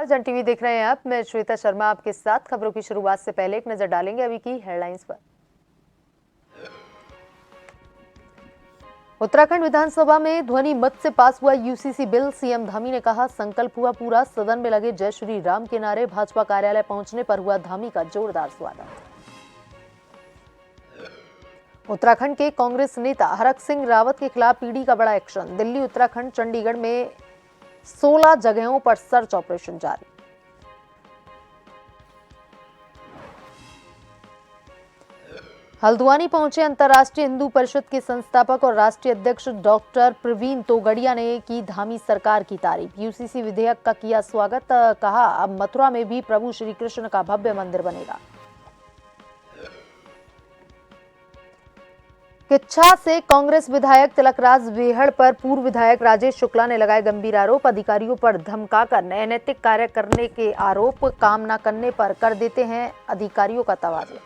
जन टीवी देख रहे हैं आप। मैं श्वेता शर्मा आपके साथ। खबरों की शुरुआत से पहले एक नजर डालेंगे अभी की हेडलाइंस पर। उत्तराखंड विधानसभा में ध्वनि मत से पास हुआ यूसीसी बिल। सीएम धामी ने कहा, संकल्प हुआ पूरा। सदन में लगे जय श्री राम के नारे। भाजपा कार्यालय पहुंचने पर हुआ धामी का जोरदार स्वागत। उत्तराखंड के कांग्रेस नेता हरक सिंह रावत के खिलाफ ईडी का बड़ा एक्शन। दिल्ली, उत्तराखंड, चंडीगढ़ में 16 जगहों पर सर्च ऑपरेशन जारी। हल्द्वानी पहुंचे अंतर्राष्ट्रीय हिंदू परिषद के संस्थापक और राष्ट्रीय अध्यक्ष डॉक्टर प्रवीण तोगड़िया ने की धामी सरकार की तारीफ। यूसीसी विधेयक का किया स्वागत। कहा, अब मथुरा में भी प्रभु श्री कृष्ण का भव्य मंदिर बनेगा। किच्छा से कांग्रेस विधायक तिलकराज वेहड़ पर पूर्व विधायक राजेश शुक्ला ने लगाए गंभीर आरोप। अधिकारियों पर धमकाकर अनैतिक कार्य करने के आरोप। काम न करने पर कर देते हैं अधिकारियों का तबादला।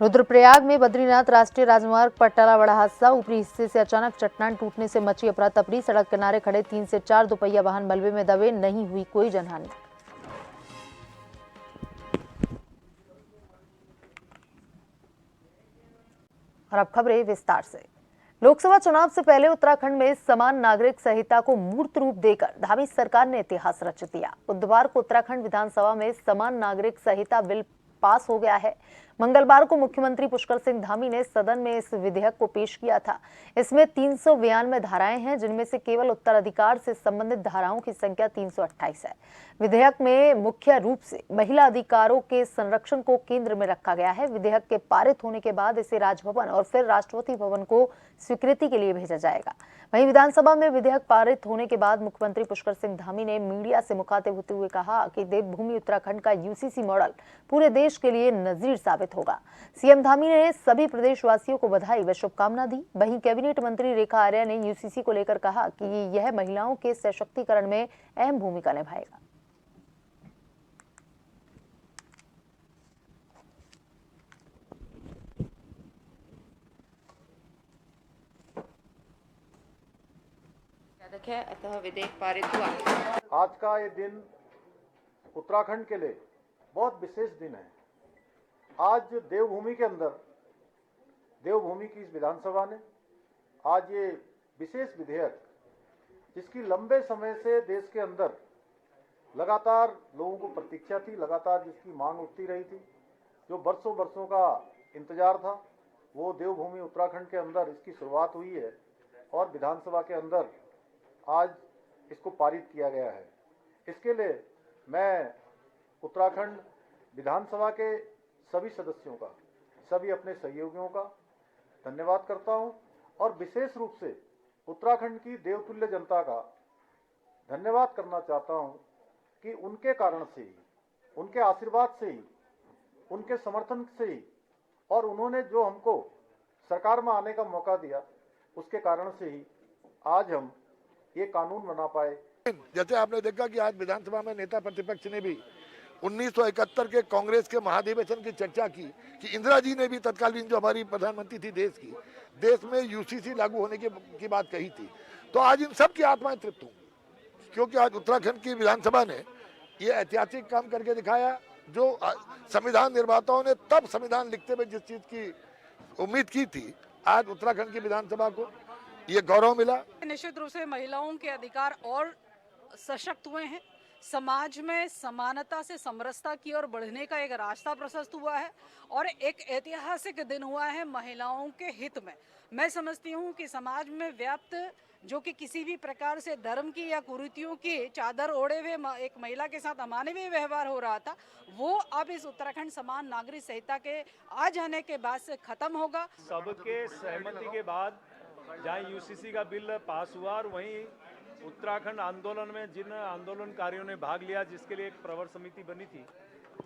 रुद्रप्रयाग में बद्रीनाथ राष्ट्रीय राजमार्ग पर टला बड़ा हादसा। ऊपरी हिस्से से अचानक चट्टान टूटने से मची अफरा तफरी। सड़क किनारे खड़े 3 से 4 दोपहिया वाहन मलबे में दबे। नहीं हुई कोई जनहानि। और अब खबरें विस्तार से। लोकसभा चुनाव से पहले उत्तराखंड में समान नागरिक संहिता को मूर्त रूप देकर धामी सरकार ने इतिहास रच दिया। बुधवार को उत्तराखंड विधानसभा में समान नागरिक संहिता बिल पास हो गया है। मंगलवार को मुख्यमंत्री पुष्कर सिंह धामी ने सदन में इस विधेयक को पेश किया था। इसमें 392 धाराएं हैं, जिनमें से केवल उत्तराधिकार से संबंधित धाराओं की संख्या 328 है। विधेयक में मुख्य रूप से महिला अधिकारों के संरक्षण को केंद्र में रखा गया है। विधेयक के पारित होने के बाद इसे राजभवन और फिर राष्ट्रपति भवन को स्वीकृति के लिए भेजा जाएगा। वहीं विधानसभा में विधेयक पारित होने के बाद मुख्यमंत्री पुष्कर सिंह धामी ने मीडिया से मुखातिब होते हुए कहा कि देवभूमि उत्तराखंड का यूसीसी मॉडल पूरे देश के लिए नजीर साबित होगा। सीएम धामी ने सभी प्रदेशवासियों को बधाई व शुभकामना दी। वहीं कैबिनेट मंत्री रेखा आर्या ने यूसीसी को लेकर कहा कि यह महिलाओं के सशक्तिकरण में अहम भूमिका निभाएगा। अतः विधेयक पारित हुआ। आज का ये दिन उत्तराखंड के लिए बहुत विशेष दिन है। आज देवभूमि के अंदर, देवभूमि की इस विधानसभा ने आज ये विशेष विधेयक, जिसकी लंबे समय से देश के अंदर लगातार लोगों को प्रतीक्षा थी, लगातार जिसकी मांग उठती रही थी, जो बरसों बरसों का इंतजार था, वो देवभूमि उत्तराखंड के अंदर इसकी शुरुआत हुई है और विधानसभा के अंदर आज इसको पारित किया गया है। इसके लिए मैं उत्तराखंड विधानसभा के सभी सदस्यों का, सभी अपने सहयोगियों का धन्यवाद करता हूं और विशेष रूप से उत्तराखंड की देवतुल्य जनता का धन्यवाद करना चाहता हूं कि उनके कारण से ही, उनके आशीर्वाद से ही, उनके समर्थन से ही और उन्होंने जो हमको सरकार में आने का मौका दिया, उसके कारण से ही आज हम ये कानून बना पाए। जैसे आपने देखा कि आज विधानसभा में नेता प्रतिपक्ष ने भी 1971 के कांग्रेस के महाधिवेशन की चर्चा की कि इंदिरा जी ने भी तत्कालीन जो हमारी प्रधानमंत्री थी देश में यूसीसी लागू होने की बात कही थी। तो आज इन सब की आत्माएं तृप्त हुई, क्योंकि आज उत्तराखंड की विधानसभा ने ये ऐतिहासिक काम करके दिखाया जो संविधान निर्माताओं ने तब संविधान लिखते हुए जिस चीज की उम्मीद की थी, आज उत्तराखंड की विधानसभा को ये गौरव मिला। निश्चित रूप से महिलाओं के अधिकार और सशक्त हुए हैं। समाज में समानता से समरसता की ओर बढ़ने का एक रास्ता प्रशस्त हुआ है और एक ऐतिहासिक दिन हुआ है महिलाओं के हित में। मैं समझती हूँ कि समाज में व्याप्त जो कि किसी भी प्रकार से धर्म की या कुरीतियों की चादर ओढ़े हुए एक महिला के साथ अमानवीय व्यवहार हो रहा था, वो अब इस उत्तराखंड समान नागरिक संहिता के आ जाने के बाद से खत्म होगा। सबके सहमति के बाद जहाँ यूसीसी का बिल पास हुआ और वहीं उत्तराखंड आंदोलन में जिन आंदोलनकारियों ने भाग लिया, जिसके लिए एक प्रवर समिति बनी थी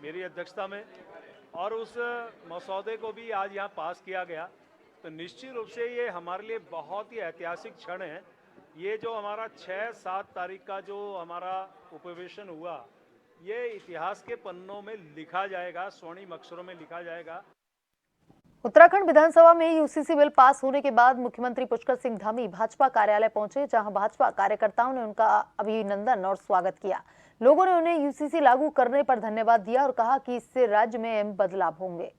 मेरी अध्यक्षता में, और उस मसौदे को भी आज यहाँ पास किया गया, तो निश्चित रूप से ये हमारे लिए बहुत ही ऐतिहासिक क्षण है। ये जो हमारा 6-7 तारीख का जो हमारा उपवेशन हुआ, ये इतिहास के पन्नों में लिखा जाएगा, स्वर्णिम अक्षरों में लिखा जाएगा। उत्तराखंड विधानसभा में यूसीसी बिल पास होने के बाद मुख्यमंत्री पुष्कर सिंह धामी भाजपा कार्यालय पहुंचे, जहां भाजपा कार्यकर्ताओं ने उनका अभिनंदन और स्वागत किया। लोगों ने उन्हें यूसीसी लागू करने पर धन्यवाद दिया और कहा कि इससे राज्य में अहम बदलाव होंगे।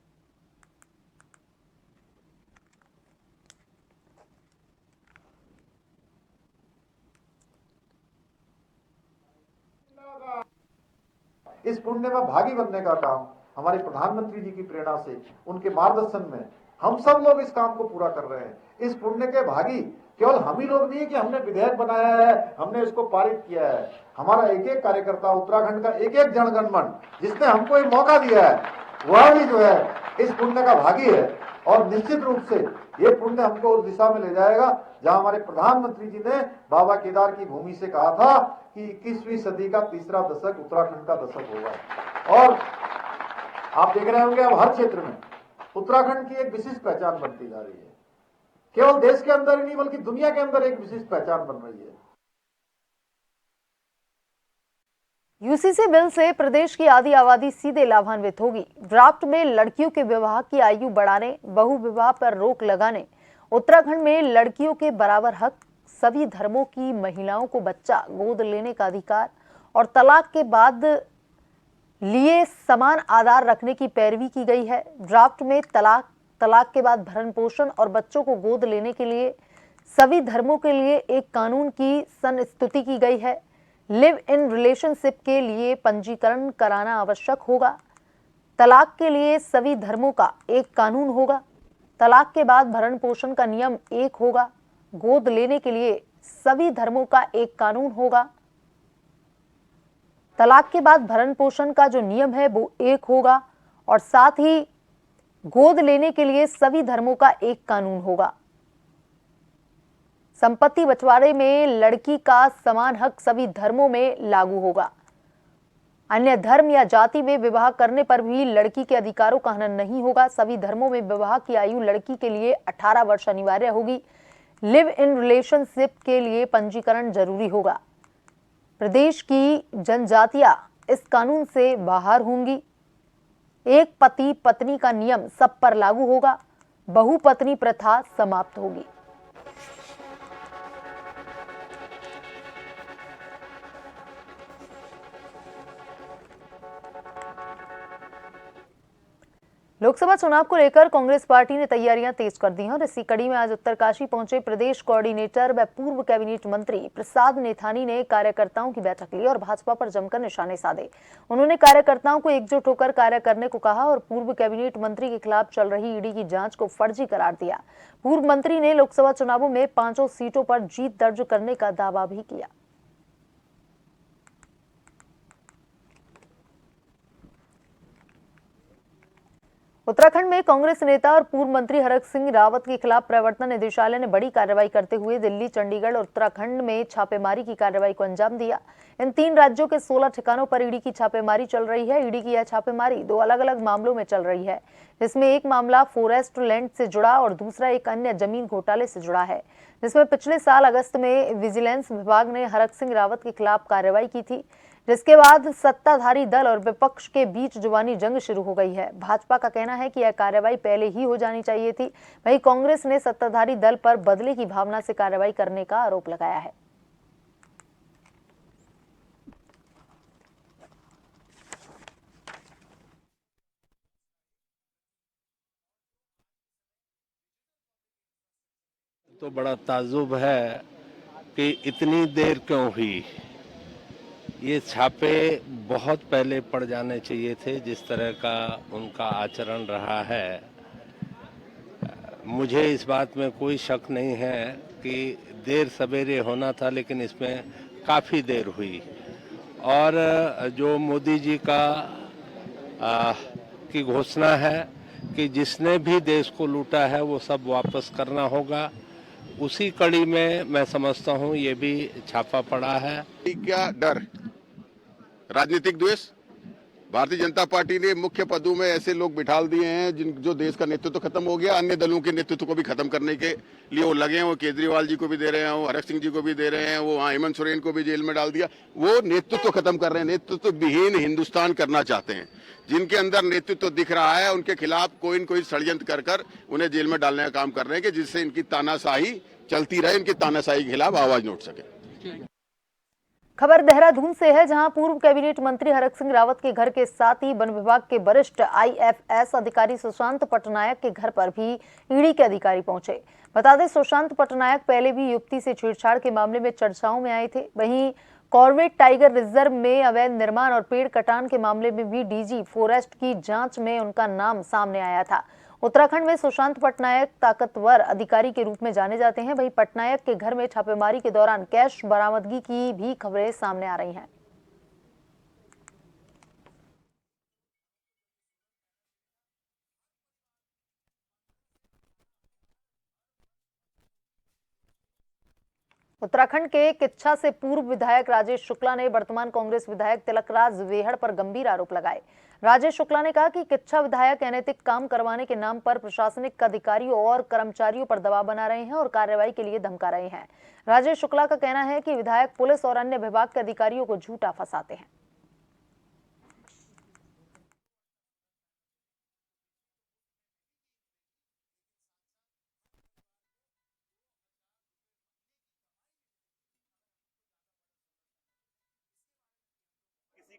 इस पुण्य में भागी बनने का काम हमारे प्रधानमंत्री जी की प्रेरणा से, उनके मार्गदर्शन में हम सब लोग इस काम को पूरा कर रहे हैं। इस पुण्य के भागी केवल हम ही लोग नहीं है कि हमने विधेयक बनाया है, हमने इसको पारित किया है। हमारा एक एक कार्यकर्ता, उत्तराखंड का एक एक जनगण मन जिसने हमको एक मौका दिया है, वह भी जो है इस पुण्य का भागी है। और निश्चित रूप से ये पुण्य हमको उस दिशा में ले जाएगा जहां हमारे प्रधानमंत्री जी ने बाबा केदार की भूमि से कहा था कि 21वीं सदी का तीसरा दशक उत्तराखंड का दशक होगा। और आप देख रहे होंगे अब हर क्षेत्र में उत्तराखंड की एक विशिष्ट पहचान बनती जा रही है। केवल देश के अंदर ही नहीं बल्कि दुनिया के अंदर एक विशिष्ट पहचान बन रही है। यूसीसी बिल से प्रदेश की आधी आबादी सीधे लाभान्वित होगी। ड्राफ्ट में लड़कियों के विवाह की आयु बढ़ाने, बहु विवाह पर रोक लगाने, उत्तराखंड में लड़कियों के बराबर हक, सभी धर्मों की महिलाओं को बच्चा गोद लेने का अधिकार और तलाक के बाद लिए समान आधार रखने की पैरवी की गई है। ड्राफ्ट में तलाक के बाद भरण पोषण और बच्चों को गोद लेने के लिए सभी धर्मों के लिए एक कानून की संस्तुति की गई है। लिव इन रिलेशनशिप के लिए पंजीकरण कराना आवश्यक होगा। तलाक के लिए सभी धर्मों का एक कानून होगा। तलाक के बाद भरण पोषण का नियम एक होगा। गोद लेने के लिए सभी धर्मों का एक कानून होगा। तलाक के बाद भरण पोषण का जो नियम है वो एक होगा और साथ ही गोद लेने के लिए सभी धर्मों का एक कानून होगा। संपत्ति बंटवारे में लड़की का समान हक सभी धर्मों में लागू होगा। अन्य धर्म या जाति में विवाह करने पर भी लड़की के अधिकारों का हनन नहीं होगा। सभी धर्मों में विवाह की आयु लड़की के लिए 18 वर्ष अनिवार्य होगी। लिव इन रिलेशनशिप के लिए पंजीकरण जरूरी होगा। प्रदेश की जनजातियां इस कानून से बाहर होंगी। एक पति पत्नी का नियम सब पर लागू होगा। बहुपत्नी प्रथा समाप्त होगी। लोकसभा चुनाव को लेकर कांग्रेस पार्टी ने तैयारियां तेज कर दी हैं और इसी कड़ी में आज उत्तरकाशी पहुंचे प्रदेश कोऑर्डिनेटर व पूर्व कैबिनेट मंत्री प्रसाद नेथानी ने कार्यकर्ताओं की बैठक ली और भाजपा पर जमकर निशाने साधे। उन्होंने कार्यकर्ताओं को एकजुट होकर कार्य करने को कहा और पूर्व कैबिनेट मंत्री के खिलाफ चल रही ईडी की जांच को फर्जी करार दिया। पूर्व मंत्री ने लोकसभा चुनावों में 5 सीटों पर जीत दर्ज करने का दावा भी किया। उत्तराखंड में कांग्रेस नेता और पूर्व मंत्री हरक सिंह रावत के खिलाफ प्रवर्तन निदेशालय ने बड़ी कार्रवाई करते हुए दिल्ली, चंडीगढ़ और उत्तराखंड में छापेमारी की कार्रवाई को अंजाम दिया। इन 3 राज्यों के 16 ठिकानों पर ईडी की छापेमारी चल रही है। ईडी की यह छापेमारी 2 अलग-अलग मामलों में चल रही है, जिसमें एक मामला फॉरेस्ट लैंड से जुड़ा और दूसरा एक अन्य जमीन घोटाले से जुड़ा है, जिसमें पिछले साल अगस्त में विजिलेंस विभाग ने हरक सिंह रावत के खिलाफ कार्रवाई की थी, जिसके बाद सत्ताधारी दल और विपक्ष के बीच जुबानी जंग शुरू हो गई है। भाजपा का कहना है कि यह कार्रवाई पहले ही हो जानी चाहिए थी। वहीं कांग्रेस ने सत्ताधारी दल पर बदले की भावना से कार्रवाई करने का आरोप लगाया है। तो बड़ा ताज्जुब है कि इतनी देर क्यों हुई। ये छापे बहुत पहले पड़ जाने चाहिए थे, जिस तरह का उनका आचरण रहा है। मुझे इस बात में कोई शक नहीं है कि देर सवेरे होना था, लेकिन इसमें काफ़ी देर हुई। और जो मोदी जी की घोषणा है कि जिसने भी देश को लूटा है वो सब वापस करना होगा, उसी कड़ी में मैं समझता हूँ ये भी छापा पड़ा है। क्या डर, राजनीतिक द्वेष। भारतीय जनता पार्टी ने मुख्य पदों में ऐसे लोग बिठाल दिए हैं जो देश का नेतृत्व तो खत्म हो गया, अन्य दलों के नेतृत्व को भी खत्म करने के लिए वो लगे हैं। वो केजरीवाल जी को भी दे रहे हैं, वो हरक सिंह जी को भी दे रहे हैं, वो हेमंत सोरेन को भी जेल में डाल दिया। वो नेतृत्व खत्म कर रहे हैं, नेतृत्व विहीन हिंदुस्तान करना चाहते हैं। जिनके अंदर नेतृत्व दिख रहा है उनके खिलाफ कोई न कोई षड्यंत्र कर उन्हें जेल में डालने का काम कर रहे हैं कि जिससे इनकी तानाशाही चलती रहे, इनकी तानाशाही के खिलाफ आवाज न उठ सके। खबर देहरादून से है, जहां पूर्व कैबिनेट मंत्री हरक सिंह रावत के घर के साथ ही वन विभाग के वरिष्ठ IFS अधिकारी सुशांत पटनायक के घर पर भी ईडी के अधिकारी पहुंचे। बता दें, सुशांत पटनायक पहले भी युवती से छेड़छाड़ के मामले में चर्चाओं में आए थे। वहीं कॉर्बेट टाइगर रिजर्व में अवैध निर्माण और पेड़ कटान के मामले में भी DG फॉरेस्ट की जांच में उनका नाम सामने आया था। उत्तराखंड में सुशांत पटनायक ताकतवर अधिकारी के रूप में जाने जाते हैं। वहीं पटनायक के घर में छापेमारी के दौरान कैश बरामदगी की भी खबरें सामने आ रही हैं। उत्तराखंड के किच्छा से पूर्व विधायक राजेश शुक्ला ने वर्तमान कांग्रेस विधायक तिलकराज वेहड़ पर गंभीर आरोप लगाए। राजेश शुक्ला ने कहा कि किच्छा विधायक अनैतिक काम करवाने के नाम पर प्रशासनिक अधिकारियों और कर्मचारियों पर दबाव बना रहे हैं और कार्रवाई के लिए धमका रहे हैं। राजेश शुक्ला का कहना है कि विधायक पुलिस और अन्य विभाग के अधिकारियों को झूठा फंसाते हैं।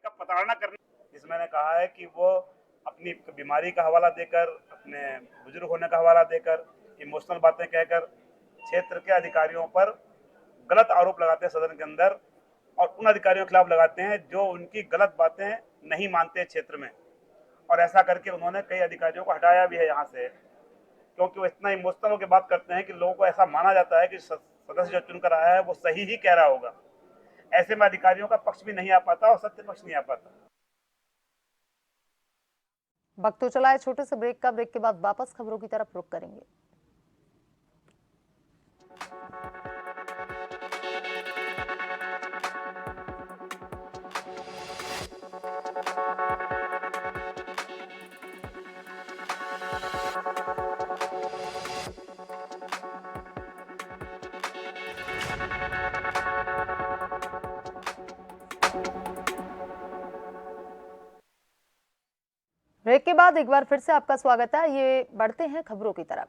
का प्रताड़ना करने, जिसमें मैंने कहा है कि वो अपनी बीमारी का हवाला देकर, अपने बुजुर्ग होने का हवाला देकर, इमोशनल बातें कहकर क्षेत्र के अधिकारियों पर गलत आरोप लगाते हैं सदन के अंदर, और उन अधिकारियों के खिलाफ लगाते हैं जो उनकी गलत बातें नहीं मानते क्षेत्र में। और ऐसा करके उन्होंने कई अधिकारियों को हटाया भी है यहाँ से, क्योंकि वो इतना इमोशनल होकर बात करते हैं कि लोगों को ऐसा माना जाता है कि सदस्य जो चुनकर आया है वो सही ही कह रहा होगा। ऐसे में अधिकारियों का पक्ष भी नहीं आ पाता और सत्य पक्ष नहीं आ पाता। वक्त तो चला है छोटे से ब्रेक का। ब्रेक के बाद वापस खबरों की तरफ रुख करेंगे। ब्रेक के बाद एक बार फिर से आपका स्वागत है। ये बढ़ते हैं खबरों की तरफ।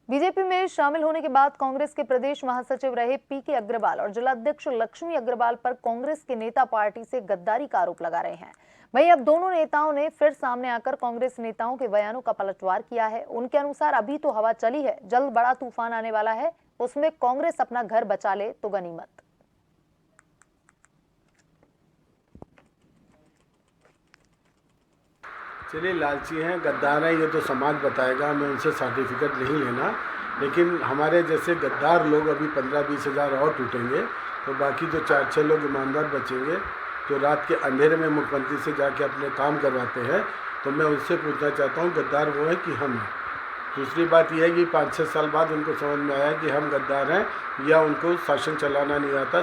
बीजेपी में शामिल होने के बाद कांग्रेस के प्रदेश महासचिव रहे PK अग्रवाल और जिलाध्यक्ष लक्ष्मी अग्रवाल पर कांग्रेस के नेता पार्टी से गद्दारी का आरोप लगा रहे हैं। वहीं अब दोनों नेताओं ने फिर सामने आकर कांग्रेस नेताओं के बयानों का पलटवार किया है। उनके अनुसार अभी तो हवा चली है, जल्द बड़ा तूफान आने वाला है, उसमें कांग्रेस अपना घर बचा ले तो गनीमत। चलिए, लालची हैं, गद्दार हैं, ये तो समाज बताएगा, हमें उनसे सर्टिफिकेट नहीं लेना। लेकिन हमारे जैसे गद्दार लोग अभी 15-20 हज़ार और टूटेंगे, तो बाकी जो 4-6 लोग ईमानदार बचेंगे, जो रात के अंधेरे में मुख्यमंत्री से जाके अपने काम करवाते हैं, तो मैं उनसे पूछना चाहता हूँ, गद्दार वो है कि हम हैं? दूसरी बात यह है कि 5-6 साल बाद उनको समझ में आया कि हम गद्दार हैं या उनको शासन चलाना नहीं आता,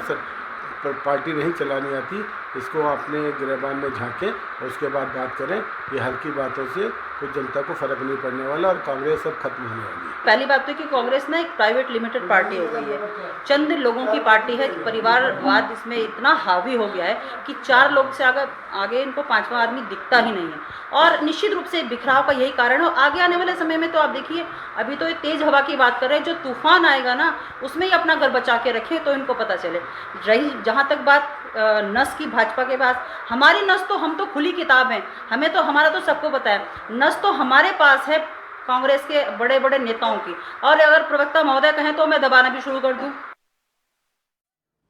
पार्टी नहीं चलानी आती। इसको अपने गिरबान में झांकें और उसके बाद बात करें। ये हल्की बातों से कुछ जनता को फर्क नहीं पड़ने वाला और कांग्रेस अब खत्म होने वाली है। पहली बात तो कि कांग्रेस ना एक प्राइवेट लिमिटेड पार्टी हो गई है, चंद लोगों की पार्टी है। परिवारवाद इसमें इतना हावी हो गया है कि 4 लोग से आगे इनको 5वां आदमी दिखता ही नहीं है। और निश्चित रूप से बिखराव का यही कारण है। आगे आने वाले समय में तो आप देखिए, अभी तो ये तेज हवा की बात कर रहे हैं, जो तूफान आएगा ना उसमें ही अपना घर बचा के रखें तो इनको पता चले। रही जहाँ तक बात नस की भाजपा के पास, हमारी नस तो, हम तो खुली किताब हैं, हमें तो, हमारा तो सबको पता है, नस तो हमारे पास है कांग्रेस के बड़े बड़े नेताओं की। और अगर प्रवक्ता महोदय कहें तो मैं दबाना भी शुरू कर दूं।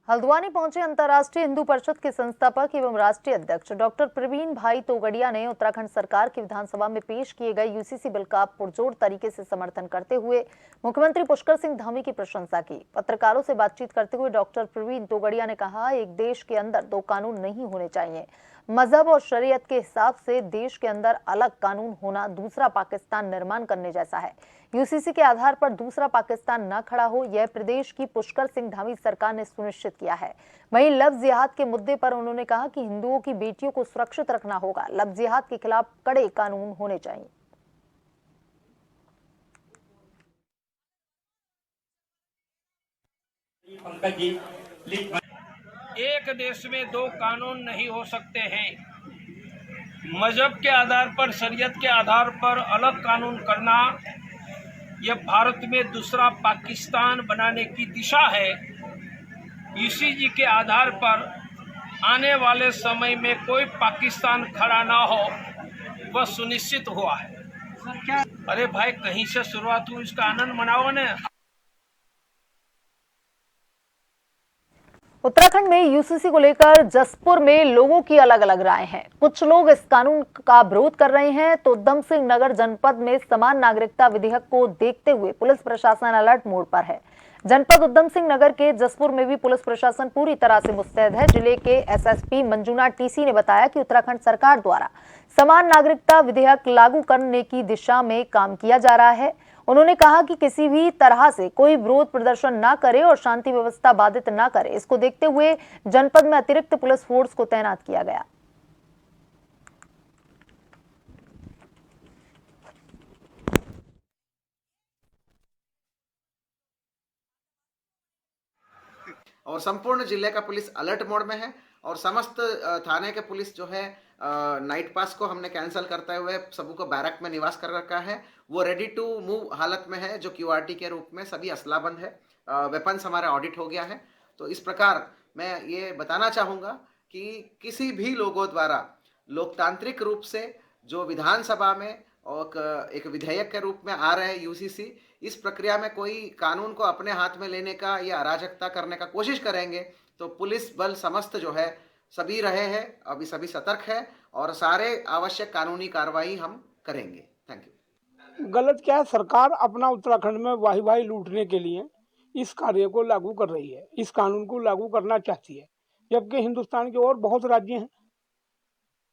हल्द्वानी पहुंचे अंतर्राष्ट्रीय हिंदू परिषद के संस्थापक एवं राष्ट्रीय अध्यक्ष डॉक्टर प्रवीण भाई तोगड़िया ने उत्तराखंड सरकार की विधानसभा में पेश किए गए UCC बिल का पुरजोर तरीके से समर्थन करते हुए मुख्यमंत्री पुष्कर सिंह धामी की प्रशंसा की। पत्रकारों से बातचीत करते हुए डॉक्टर प्रवीण तोगड़िया ने कहा, एक देश के अंदर 2 कानून नहीं होने चाहिए। मजहब और शरीयत के हिसाब से देश के अंदर अलग कानून होना दूसरा पाकिस्तान निर्माण करने जैसा है। UCC के आधार पर दूसरा पाकिस्तान न खड़ा हो, यह प्रदेश की पुष्कर सिंह धामी सरकार ने सुनिश्चित किया है। वहीं लव जिहाद के मुद्दे पर उन्होंने कहा कि हिंदुओं की बेटियों को सुरक्षित रखना होगा। लव जिहाद के खिलाफ कड़े कानून होने चाहिए। एक देश में 2 कानून नहीं हो सकते हैं। मजहब के आधार पर, शरीयत के आधार पर अलग कानून करना, यह भारत में दूसरा पाकिस्तान बनाने की दिशा है। UCC के आधार पर आने वाले समय में कोई पाकिस्तान खड़ा ना हो, वह सुनिश्चित हुआ है। अरे भाई, कहीं से शुरुआत हुई, इसका आनंद मनाओ ने। उत्तराखंड में यूसीसी को लेकर जसपुर में लोगों की अलग अलग राय हैं। कुछ लोग इस कानून का विरोध कर रहे हैं तो उधम सिंह नगर जनपद में समान नागरिकता विधेयक को देखते हुए पुलिस प्रशासन अलर्ट मोड पर है। जनपद उधम सिंह नगर के जसपुर में भी पुलिस प्रशासन पूरी तरह से मुस्तैद है। जिले के एसएसपी मंजुनाथ टीसी ने बताया कि उत्तराखंड सरकार द्वारा समान नागरिकता विधेयक लागू करने की दिशा में काम किया जा रहा है। उन्होंने कहा कि किसी भी तरह से कोई विरोध प्रदर्शन ना करे और शांति व्यवस्था बाधित ना करे। इसको देखते हुए जनपद में अतिरिक्त पुलिस फोर्स को तैनात किया गया। और संपूर्ण जिले का पुलिस अलर्ट मोड में है और समस्त थाने के पुलिस जो है नाइट पास को हमने कैंसिल करते हुए सबों को बैरक में निवास कर रखा है। वो रेडी टू मूव हालत में है, जो क्यूआरटी के रूप में सभी असलाबंद है। वेपन्स हमारा ऑडिट हो गया है। तो इस प्रकार मैं ये बताना चाहूँगा कि किसी भी लोगों द्वारा लोकतांत्रिक रूप से जो विधानसभा में और एक विधेयक के रूप में आ रहे हैं यूसीसी, इस प्रक्रिया में कोई कानून को अपने हाथ में लेने का या अराजकता करने का कोशिश करेंगे तो पुलिस बल समस्त जो है सभी रहे हैं, अभी सभी सतर्क है और सारे आवश्यक कानूनी कार्रवाई हम करेंगे। Thank you. गलत क्या है, सरकार अपना उत्तराखंड में वाही वाही लूटने के लिए इस कार्य को लागू कर रही है, इस कानून को लागू करना चाहती है, जबकि हिंदुस्तान के और बहुत राज्य हैं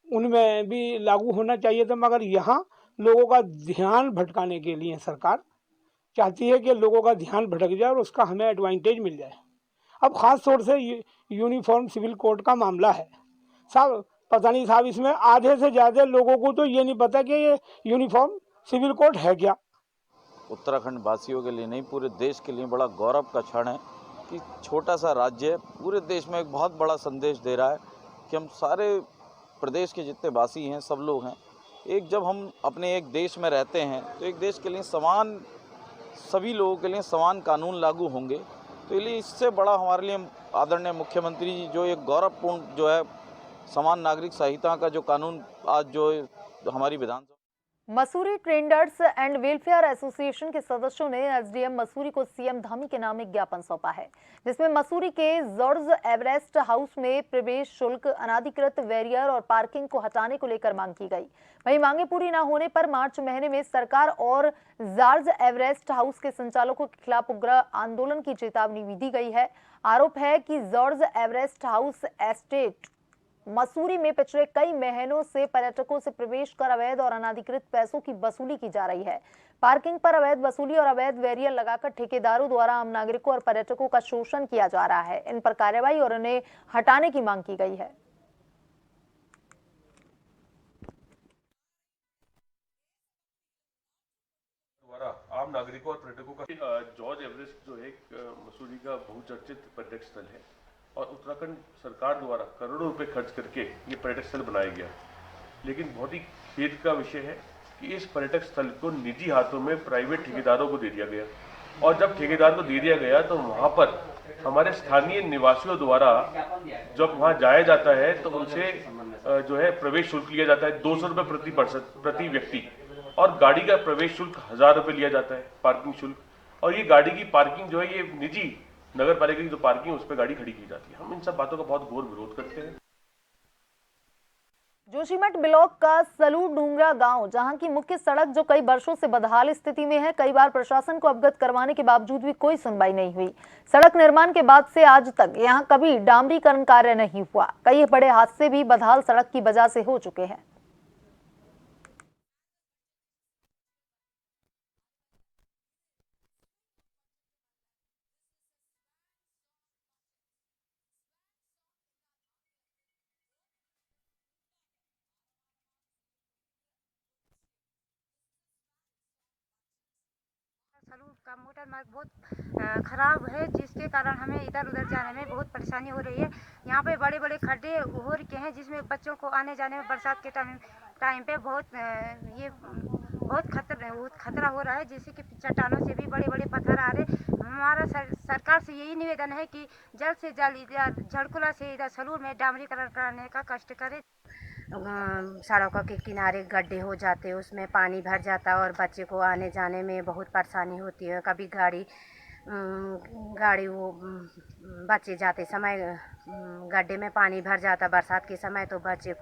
उनमें भी लागू होना चाहिए था। मगर यहाँ लोगों का ध्यान भटकाने के लिए सरकार चाहती है कि लोगों का ध्यान भटक जाए और उसका हमें एडवांटेज मिल जाए। अब खास तौर से यूनिफॉर्म सिविल कोड का मामला है साहब, पता नहीं साहब, इसमें आधे से ज़्यादा लोगों को तो ये नहीं पता कि ये यूनिफॉर्म सिविल कोड है क्या। उत्तराखंड वासियों के लिए नहीं, पूरे देश के लिए बड़ा गौरव का क्षण है कि छोटा सा राज्य पूरे देश में एक बहुत बड़ा संदेश दे रहा है कि हम सारे प्रदेश के जितने वासी हैं, सब लोग हैं एक। जब हम अपने एक देश में रहते हैं तो एक देश के लिए समान, सभी लोगों के लिए समान कानून लागू होंगे। तो इसलिए इससे बड़ा हमारे लिए आदरणीय मुख्यमंत्री जी जो एक गौरवपूर्ण जो है समान नागरिक संहिता का जो कानून आज जो हमारी विधानसभा। Mussoorie traders and welfare association के सदस्यों ने एसडीएम मसूरी को सीएम धामी के नाम एक ज्ञापन सौंपा है, जिसमें मसूरी के जॉर्ज एवरेस्ट हाउस में प्रवेश शुल्क, अनाधिकृत बैरियर और पार्किंग को हटाने को लेकर मांग की गई। वहीं मांगे पूरी न होने पर मार्च महीने में सरकार और जॉर्ज एवरेस्ट हाउस के संचालकों के खिलाफ उग्र आंदोलन की चेतावनी भी दी गई है। आरोप है कि George Everest house estate Mussoorie में पिछले कई महीनों से पर्यटकों से प्रवेश कर अवैध और अनाधिकृत पैसों की वसूली की जा रही है। पार्किंग पर अवैध वसूली और अवैध बैरियर लगाकर ठेकेदारों द्वारा आम नागरिकों और पर्यटकों का शोषण किया जा रहा है। इन पर कार्रवाई और इन्हें हटाने की मांग की गई है। आम नागरिकों और पर्यटकों का जॉर्ज एवरेस्ट जो है मसूरी का बहुचर्चित पर्यटक स्थल है और उत्तराखंड सरकार द्वारा करोड़ों रुपए खर्च करके ये पर्यटक स्थल बनाया गया। लेकिन बहुत ही खेद का विषय है कि इस पर्यटक स्थल को निजी हाथों में प्राइवेट ठेकेदारों को दे दिया गया और जब ठेकेदार को दे दिया गया तो वहाँ पर हमारे स्थानीय निवासियों द्वारा जब वहाँ जाया जाता है तो उनसे जो है प्रवेश शुल्क लिया जाता है 200 रुपये प्रति व्यक्ति और गाड़ी का प्रवेश शुल्क 1000 रुपये लिया जाता है, पार्किंग शुल्क। और ये गाड़ी की पार्किंग जो है ये निजी नगर पालिका की जो पार्किंग उस पर गाड़ी खड़ी की जाती है। हम इन सब बातों का बहुत घोर विरोध करते हैं। जोशीमठ ब्लॉक का सलू डूंगरा गांव, जहां की मुख्य सड़क जो कई वर्षों से बदहाल स्थिति में है, कई बार प्रशासन को अवगत करवाने के बावजूद भी कोई सुनवाई नहीं हुई। सड़क निर्माण के बाद से आज तक यहां कभी डामरीकरण कार्य नहीं हुआ। कई बड़े हादसे भी बदहाल सड़क की वजह से हो चुके हैं। का मोटर मार्ग बहुत खराब है, जिसके कारण हमें इधर उधर जाने में बहुत परेशानी हो रही है। यहाँ पे बड़े बड़े खड्डे हो रखे हैं जिसमें बच्चों को आने जाने में बरसात के टाइम पे बहुत ये बहुत खतरा हो रहा है, जैसे कि चट्टानों से भी बड़े बड़े पत्थर आ रहे। हमारा सरकार से यही निवेदन है कि जल्द से जल्द इधर झड़कुला से इधर सलूर में डामरीकरण कराने का कष्ट करे। सड़कों के किनारे गड्ढे हो जाते, उसमें पानी भर जाता और बच्चे को आने जाने में बहुत परेशानी होती है। कभी गाड़ी वो बच्चे जाते समय गड्ढे में पानी भर जाता बरसात के समय, तो बच्चे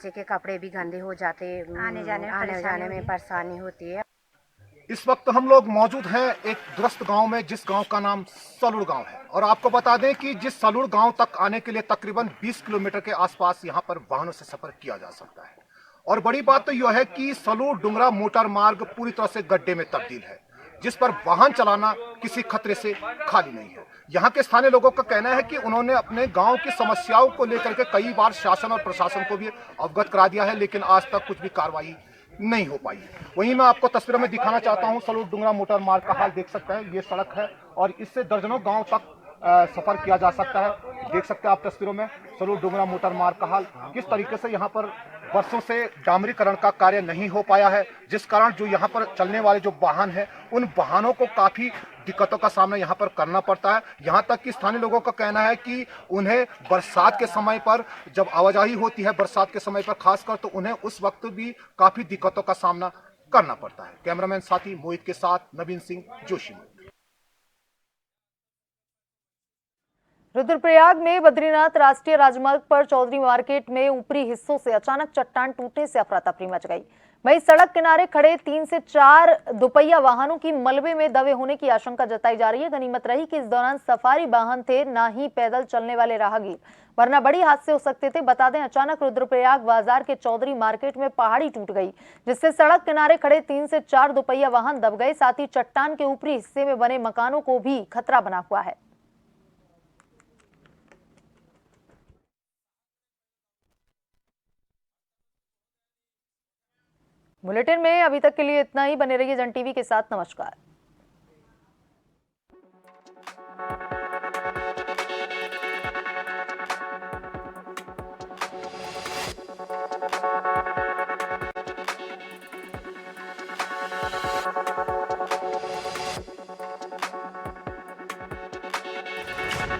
के कपड़े भी गंदे हो जाते, आने जाने में परेशानी होती है। इस वक्त हम लोग मौजूद हैं एक दुरस्त गांव में, जिस गांव का नाम सलूड़ गांव है। और आपको बता दें कि जिस सलूड़ गांव तक आने के लिए तकरीबन 20 किलोमीटर के आसपास यहां पर वाहनों से सफर किया जा सकता है। और बड़ी बात तो यह है कि सलूड़ डुंगरा मोटर मार्ग पूरी तरह से गड्ढे में तब्दील है, जिस पर वाहन चलाना किसी खतरे से खाली नहीं है। यहाँ के स्थानीय लोगों का कहना है कि उन्होंने अपने गांव की समस्याओं को लेकर के कई बार शासन और प्रशासन को भी अवगत करा दिया है, लेकिन आज तक कुछ भी कार्रवाई नहीं हो पाई है। वहीं मैं आपको तस्वीरों में दिखाना चाहता हूं सलूड़ डुंगरा मोटर मार्ग का हाल। देख सकते हैं ये सड़क है और इससे दर्जनों गांव तक सफर किया जा सकता है। देख सकते हैं आप तस्वीरों में सलूड़ डुंगरा मोटर मार्ग का हाल, किस तरीके से यहाँ पर वर्षों से डामरीकरण का कार्य नहीं हो पाया है, जिस कारण जो यहाँ पर चलने वाले जो वाहन है उन वाहनों को काफी दिक्कतों का सामना यहाँ पर करना पड़ता है। यहाँ तक कि स्थानीय लोगों का कहना है कि उन्हें बरसात के समय पर जब आवाजाही होती है, बरसात के समय पर खासकर, तो उन्हें उस वक्त भी काफी दिक्कतों का सामना करना पड़ता है। कैमरामैन साथी मोहित के साथ नवीन सिंह जोशीमठ। रुद्रप्रयाग में बद्रीनाथ राष्ट्रीय राजमार्ग पर चौधरी मार्केट में ऊपरी हिस्सों से अचानक चट्टान टूटने से अफरा तफरी मच गई। वहीं सड़क किनारे खड़े 3 से 4 दोपहिया वाहनों की मलबे में दबे होने की आशंका जताई जा रही है। गनीमत रही कि इस दौरान सफारी वाहन थे, ना ही पैदल चलने वाले राहगीर, वरना बड़ी हादसे हो सकते थे। बता दें, अचानक रुद्रप्रयाग बाजार के चौधरी मार्केट में पहाड़ी टूट गई, जिससे सड़क किनारे खड़े 3 से 4 दोपहिया वाहन दब गए। साथ ही चट्टान के ऊपरी हिस्से में बने मकानों को भी खतरा बना हुआ है। बुलेटिन में अभी तक के लिए इतना ही। बने रहिए जन टीवी के साथ। नमस्कार।